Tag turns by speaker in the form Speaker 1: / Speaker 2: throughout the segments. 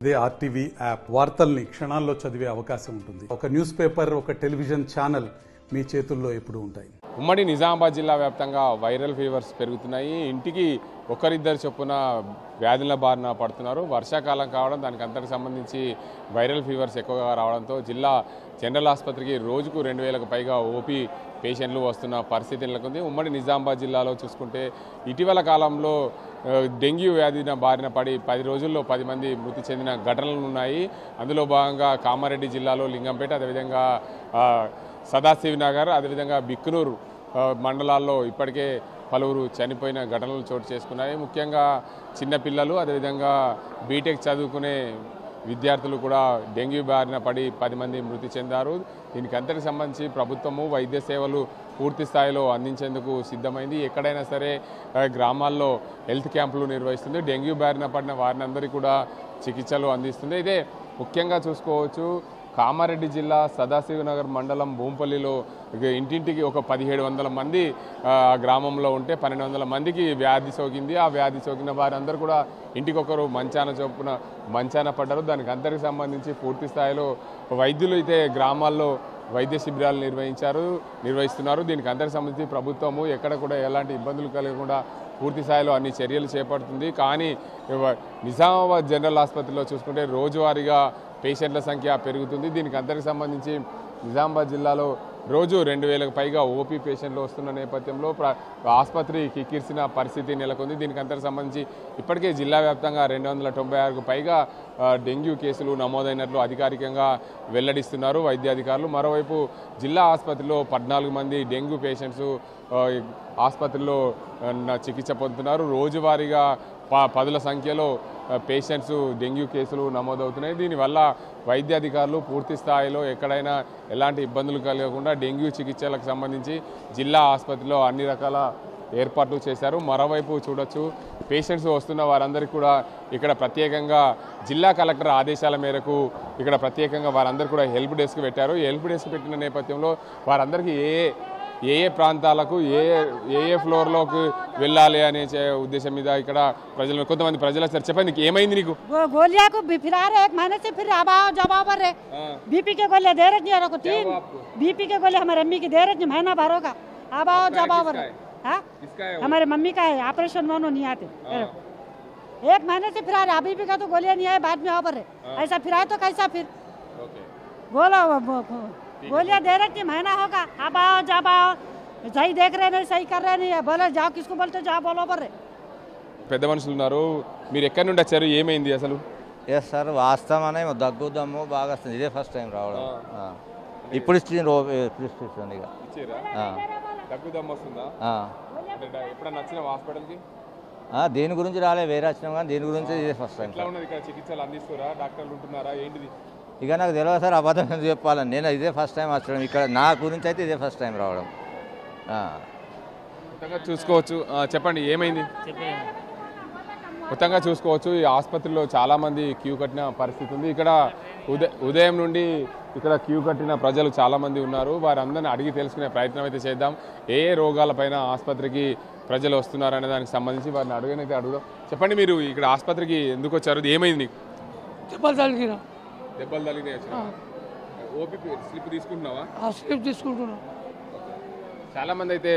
Speaker 1: ఇదే RTV app వార్తల్ని క్షణాల్లో చదివే అవకాశం ఉంటుంది. ఒక న్యూస్ పేపర్, ఒక టెలివిజన్ ఛానల్ మీ చేతుల్లో ఎప్పుడూ ఉంటాయి.
Speaker 2: ఉమ్మడి నిజామాబాద్ జిల్లా వ్యాప్తంగా వైరల్ ఫీవర్స్ పెరుగుతున్నాయి. ఇంటికి ఒకరిద్దరు చొప్పున వ్యాధుల బారిన పడుతున్నారు. వర్షాకాలం కావడం, దానికి అంతటికి సంబంధించి వైరల్ ఫీవర్స్ ఎక్కువగా రావడంతో జిల్లా జనరల్ ఆసుపత్రికి రోజుకు 2000కు పైగా ఓపీ పేషెంట్లు వస్తున్న పరిస్థితి నెలకొంది. ఉమ్మడి నిజామాబాద్ జిల్లాలో చూసుకుంటే ఇటీవల కాలంలో డెంగ్యూ వ్యాధిన బారిన పడి 10 రోజుల్లో 10 మంది మృతి చెందిన ఘటనలు ఉన్నాయి. అందులో భాగంగా కామారెడ్డి జిల్లాలో లింగంపేట, అదేవిధంగా సదాశివనగర్, అదేవిధంగా బిక్కునూరు మండలాల్లో ఇప్పటికే పలువురు చనిపోయిన ఘటనలు చోటు చేసుకున్నాయి. ముఖ్యంగా చిన్నపిల్లలు, అదేవిధంగా బీటెక్ చదువుకునే విద్యార్థులు కూడా డెంగ్యూ బారిన పడి 10 మంది మృతి చెందారు. దీనికి అంతటికి సంబంధించి ప్రభుత్వము వైద్య సేవలు పూర్తి స్థాయిలో అందించేందుకు సిద్ధమైంది. ఎక్కడైనా సరే గ్రామాల్లో హెల్త్ క్యాంపులు నిర్వహిస్తుంది. డెంగ్యూ బారిన పడిన వారినందరికీ కూడా చికిత్సలు అందిస్తుంది. ఇదే ముఖ్యంగా చూసుకోవచ్చు. కామారెడ్డి జిల్లా సదాశివనగర్ మండలం భూంపల్లిలో ఇంటింటికి ఒక 1700 మంది గ్రామంలో ఉంటే 1200 మందికి వ్యాధి సోకింది. ఆ వ్యాధి సోకిన వారందరూ కూడా ఇంటికొకరు మంచాన పడ్డారు. దానికి అందరికి సంబంధించి పూర్తి స్థాయిలో వైద్యులు అయితే గ్రామాల్లో వైద్య శిబిరాలు నిర్వహిస్తున్నారు. దీనికి అందరికి సంబంధించి ప్రభుత్వము ఎక్కడ కూడా ఎలాంటి ఇబ్బందులు కలగకుండా పూర్తి స్థాయిలో అన్ని చర్యలు చేపడుతుంది. కానీ నిజామాబాద్ జనరల్ ఆసుపత్రిలో చూసుకుంటే రోజువారీగా పేషెంట్ల సంఖ్య పెరుగుతుంది. దీనికి అందరికి సంబంధించి నిజామాబాద్ జిల్లాలో రోజు 2000కు పైగా ఓపీ పేషెంట్లు వస్తున్న నేపథ్యంలో ఆసుపత్రి కిక్కిరిసిన పరిస్థితి నెలకొంది. దీనికి అందరికి సంబంధించి ఇప్పటికే జిల్లా వ్యాప్తంగా 296కు పైగా డెంగ్యూ కేసులు నమోదైనట్లు అధికారికంగా వెల్లడిస్తున్నారు వైద్యాధికారులు. మరోవైపు జిల్లా ఆసుపత్రిలో 14 మంది డెంగ్యూ పేషెంట్స్ ఆసుపత్రిలో చికిత్స పొందుతున్నారు. రోజువారీగా 10ల సంఖ్యలో పేషెంట్స్ డెంగ్యూ కేసులు నమోదవుతున్నాయి. దీనివల్ల వైద్యాధికారులు పూర్తి స్థాయిలో ఎక్కడైనా ఎలాంటి ఇబ్బందులు కలగకుండా డెంగ్యూ చికిత్సలకు సంబంధించి జిల్లా ఆసుపత్రిలో అన్ని రకాల ఏర్పాట్లు చేశారు. మరోవైపు చూడొచ్చు, పేషెంట్స్ వస్తున్న వారందరికీ కూడా ఇక్కడ ప్రత్యేకంగా జిల్లా కలెక్టర్ ఆదేశాల మేరకు ఇక్కడ ప్రత్యేకంగా వారందరూ కూడా హెల్ప్ డెస్క్ పెట్టారు. హెల్ప్ డెస్క్ పెట్టిన నేపథ్యంలో వారందరికీ ఏ ప్రాంతాలకు ఏ ఫ్లోర్లోకి వెళ్ళాలి అనే ఉద్దేశం మీద ఇక్కడ కొంతమంది ప్రజలు సార్ చెప్పండి, ఏమైంది నీకు?
Speaker 3: गोलियां को फिरा रहे, 1 महीने से फिर अब आओ जब आओ रहे। बीपी के गोलियां दे रही है, को 3 बीपी के गोलियां हमारे अम्मी की दे रही महीना भरों का। अब आओ जब आओ रहे। हाँ, हमारे मम्मी का है, ऑपरेशन में नहीं आते। 1 महीने से फिरा रहे, बीपी का तो गोलियां नहीं आए, बाद में आओ रहे। ऐसा फिराए तो कैसा फिर बोलो, गोलियां दे रही महीना होगा। अब आओ जब आओ, सही देख रहे नहीं, सही कर रहे नहीं है, बोले जाओ, किसको बोलते जाओ बोलो बर्रे।
Speaker 2: పెద్ద మనుషులు ఉన్నారు, మీరు ఎక్కడి నుండి వచ్చారు, ఏమైంది అసలు?
Speaker 4: ఎస్ సార్, వాస్తవనే దగ్గు దమ్ము బాగా వస్తుంది. ఇదే ఫస్ట్ టైం రావడం. ఇప్పుడు ఇచ్చింది దేని గురించి రాలే, వేరే వచ్చినాం కానీ దీని గురించి ఇదే ఫస్ట్ టైం.
Speaker 2: చికిత్సలు అందిస్తారా, డాక్టర్లు ఉంటున్నారా, ఏంటిది?
Speaker 4: ఇక నాకు తెలియదు సార్, అబద్ధం ఎందుకు చెప్పాలని. నేను ఇదే ఫస్ట్ టైం వచ్చడం ఇక్కడ, నా గురించి అయితే ఇదే ఫస్ట్ టైం రావడం.
Speaker 2: చూసుకోవచ్చు, చెప్పండి ఏమైంది? మొత్తంగా చూసుకోవచ్చు, ఈ ఆసుపత్రిలో చాలామంది క్యూ కట్టిన పరిస్థితి ఉంది. ఇక్కడ ఉదయం నుండి ఇక్కడ క్యూ కట్టిన ప్రజలు చాలామంది ఉన్నారు. వారందరినీ అడిగి తెలుసుకునే ప్రయత్నం అయితే చేద్దాం. ఏ ఆసుపత్రిపైన ఆసుపత్రికి ప్రజలు వస్తున్నారనే దానికి సంబంధించి వారిని అడుగుదాం. చెప్పండి, మీరు ఇక్కడ ఆసుపత్రికి ఎందుకు వచ్చారు, ఏమైంది నీకు?
Speaker 5: దెబ్బలు
Speaker 2: తగిలినాయి. ఓపీ స్లిప్ తీసుకుంటున్నావా?
Speaker 5: స్లిప్ తీసుకుంటున్నా.
Speaker 2: చాలా మంది అయితే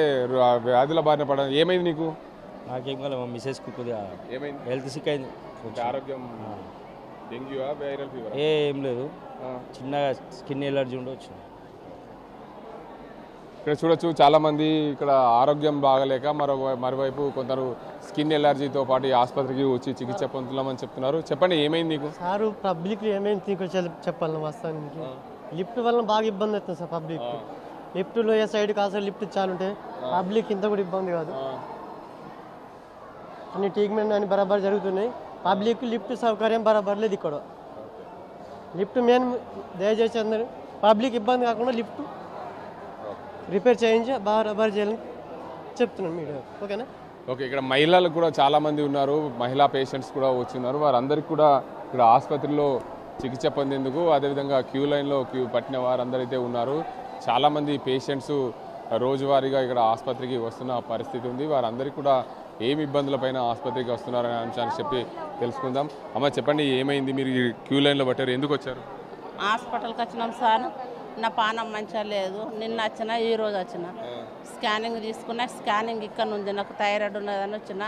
Speaker 2: వ్యాధుల బారిన పడారు. ఏమైంది నీకు?
Speaker 6: నాకేం కాదు, మా మిసెస్కి కొద్దిగా
Speaker 2: ఏమైంది?
Speaker 6: హెల్త్ సిక్ అయింది.
Speaker 2: ఆరోగ్యం డెంగ్యూ వైరల్ ఫీవర్
Speaker 6: ఏం లేదు, చిన్నగా స్కిన్ ఎలర్జీ ఉండవచ్చు.
Speaker 2: ఇక్కడ చూడొచ్చు, చాలామంది ఇక్కడ ఆరోగ్యం బాగలేక మరోవైపు కొందరు స్కిన్ ఎలర్జీతో పాటు ఆసుపత్రికి వచ్చి చికిత్స పొందుతున్నామని చెప్తున్నారు. చెప్పండి, ఏమైంది నీకు?
Speaker 7: సార్ పబ్లిక్ ఏమైంది నీకు చెప్పాలి. వాస్తవానికి లిఫ్ట్ వల్ల బాగా ఇబ్బంది అవుతుంది సార్. పబ్లిక్ లిఫ్ట్లో ఏ సైడ్ కాదు, లిఫ్ట్ చాలుంటే పబ్లిక్ ఇంత కూడా ఇబ్బంది కాదు. అన్ని ట్రీట్మెంట్ అన్ని బరాబర్ జరుగుతున్నాయి. పబ్లిక్ లిఫ్ట్ సౌకర్యం బరాబర్ లేదు ఇక్కడ. లిఫ్ట్ మెయిన్ దయచేసి అందరూ పబ్లిక్ ఇబ్బంది కాకుండా లిఫ్ట్ రిపేర్ చేయించి బరాబర్ చేయాలని చెప్తున్నాను మీడియా. ఓకేనా?
Speaker 2: ఓకే, ఇక్కడ మహిళలు కూడా చాలామంది ఉన్నారు, మహిళా పేషెంట్స్ కూడా వచ్చిన్నారు. వారందరికీ కూడా ఇక్కడ ఆసుపత్రిలో చికిత్స పొందేందుకు, అదేవిధంగా క్యూ లైన్లో పట్టిన వారందరైతే ఉన్నారు. చాలామంది పేషెంట్స్ రోజువారీగా ఇక్కడ ఆసుపత్రికి వస్తున్న పరిస్థితి ఉంది. వారందరికీ కూడా ఏమి ఇబ్బందులపైన ఆసుపత్రికి వస్తున్నారనే అంశాన్ని చెప్పి తెలుసుకుందాం. అమ్మ చెప్పండి, ఏమైంది? మీరు క్యూ లైన్లో పట్టారు, ఎందుకు వచ్చారు?
Speaker 8: హాస్పిటల్కి వచ్చినాం సార్. నా పానం మంచిగా లేదు. నిన్న వచ్చిన, ఈరోజు వచ్చిన. స్కానింగ్ తీసుకున్నా. స్కానింగ్ ఇక్కడ ఉంది. నాకు థైరాయిడ్ ఉన్నదని వచ్చిన.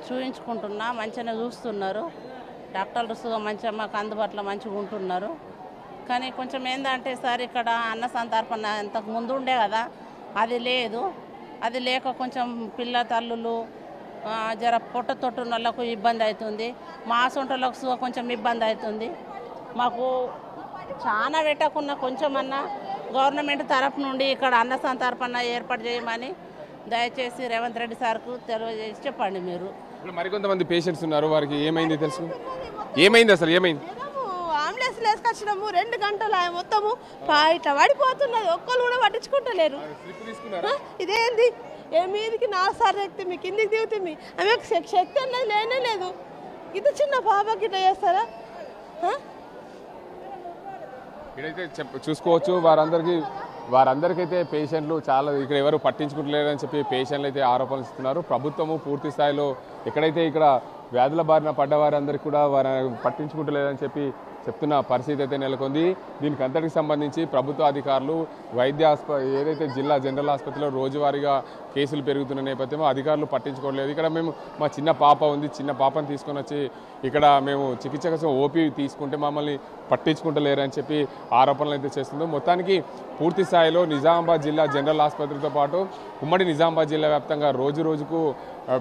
Speaker 8: చూయించుకుంటున్నా. మంచిగానే చూస్తున్నారు డాక్టర్లు. మంచిగా మాకు అందుబాటులో మంచిగా ఉంటున్నారు. కానీ కొంచెం ఏంటంటే సార్, ఇక్కడ అన్న సంతర్పణ ఇంతకు ముందు ఉండే కదా, అది లేదు. అది లేక కొంచెం పిల్ల తల్లులు జర పొట్ట తొట్టున్న వాళ్ళకు ఇబ్బంది అవుతుంది. మా సొంటలకు కొంచెం ఇబ్బంది అవుతుంది. మాకు చాలా పెట్టకున్న కొంచెమన్నా గవర్నమెంట్ తరఫు నుండి ఇక్కడ అన్న సంతర్పణ ఏర్పాటు చేయమని దయచేసి రేవంత్ రెడ్డి సార్కు తెలియజేసి చెప్పండి. మీరు
Speaker 2: ఇప్పుడు మరికొంతమంది పేషెంట్స్ ఉన్నారు, వారికి ఏమైంది తెలుసు? ఏమైంది అసలు? ఏమైంది?
Speaker 9: అంబులెన్స్ వేసుకొచ్చినాము. 2 గంటలు మొత్తము ఇట్లా పడిపోతున్నది. ఒక్కరు కూడా పట్టించుకుంటలేరు. ఇదేంది? మీదికి 4 సార్లు ఎక్కితే మీ కిందికి దిగుతే మీ ఆమె శక్తి అన్నది లేనే లేదు. ఇది చిన్న పాపకి ఇట్లా చేస్తారా?
Speaker 2: ఇక్కడైతే చూసుకోవచ్చు, వారందరికైతే పేషెంట్లు చాలా ఇక్కడ ఎవరు పట్టించుకుంటలేరని చెప్పి పేషెంట్లు అయితే ఆరోపణలు ఇస్తున్నారు. ప్రభుత్వము పూర్తి స్థాయిలో ఇక్కడ వ్యాధుల బారిన పడ్డ వారందరికీ కూడా వారు పట్టించుకుంటలేదని చెప్పి చెప్తున్న పరిస్థితి అయితే నెలకొంది. దీనికి అంతటికి సంబంధించి ప్రభుత్వ అధికారులు ఏదైతే జిల్లా జనరల్ ఆసుపత్రిలో రోజువారీగా కేసులు పెరుగుతున్న నేపథ్యంలో అధికారులు పట్టించుకోవట్లేదు. ఇక్కడ మేము మా చిన్న పాప ఉంది, చిన్న పాపను తీసుకొని వచ్చి ఇక్కడ మేము చికిత్స కోసం ఓపీ తీసుకుంటే మమ్మల్ని పట్టించుకుంటలేరని చెప్పి ఆరోపణలు అయితే చేస్తుందో. మొత్తానికి పూర్తి స్థాయిలో నిజామాబాద్ జిల్లా జనరల్ ఆసుపత్రితో పాటు ఉమ్మడి నిజామాబాద్ జిల్లా వ్యాప్తంగా రోజుకు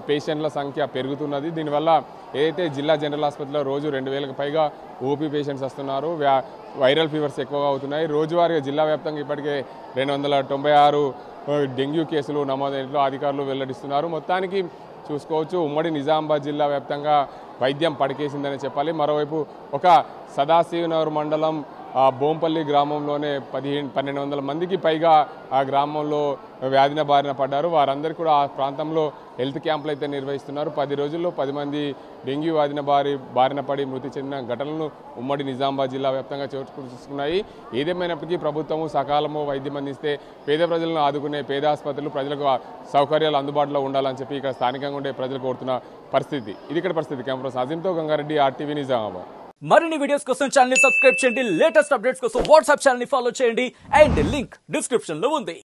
Speaker 2: పేషెంట్ల సంఖ్య పెరుగుతున్నది. దీనివల్ల ఏదైతే జిల్లా జనరల్ ఆసుపత్రిలో రోజు 2000కి పైగా ఓపీ పేషెంట్స్ వస్తున్నారు. వైరల్ ఫీవర్స్ ఎక్కువగా అవుతున్నాయి. రోజువారీగా జిల్లా వ్యాప్తంగా ఇప్పటికే 296 డెంగ్యూ కేసులు నమోదైనట్లు అధికారులు వెల్లడిస్తున్నారు. మొత్తానికి చూసుకోవచ్చు, ఉమ్మడి నిజామాబాద్ జిల్లా వ్యాప్తంగా వైద్యం పడికేసిందని చెప్పాలి. మరోవైపు ఒక సదాశివనగర్ మండలం బోంపల్లి గ్రామంలోనే 1200 మందికి పైగా ఆ గ్రామంలో వ్యాధిన బారిన పడ్డారు. వారందరికీ కూడా ఆ ప్రాంతంలో హెల్త్ క్యాంపులు అయితే నిర్వహిస్తున్నారు. 10 రోజుల్లో 10 మంది డెంగ్యూ వ్యాధిన బారిన పడి మృతి చెందిన ఘటనలు ఉమ్మడి నిజామాబాద్ జిల్లా వ్యాప్తంగా చోటుకున్నాయి. ఏదేమైనప్పటికీ ప్రభుత్వము సకాలము వైద్యం అందిస్తే పేద ప్రజలను ఆదుకునే పేద ఆసుపత్రులు ప్రజలకు సౌకర్యాలు అందుబాటులో ఉండాలని చెప్పి ఇక్కడ స్థానికంగా ఉండే ప్రజలు కోరుతున్న పరిస్థితి. ఇది ఇక్కడ పరిస్థితి. కెమెరా అజింతో గంగారెడ్డి, RTV నిజామాబాద్.
Speaker 10: మరిన్ని వీడియోస్ కోసం ఛానల్ ని సబ్స్క్రైబ్ చేయండి. లేటెస్ట్ అప్డేట్స్ కోసం వాట్సాప్ ఛానల్ ని ఫాలో చేయండి. అండ్ లింక్ డిస్క్రిప్షన్ లో ఉంది.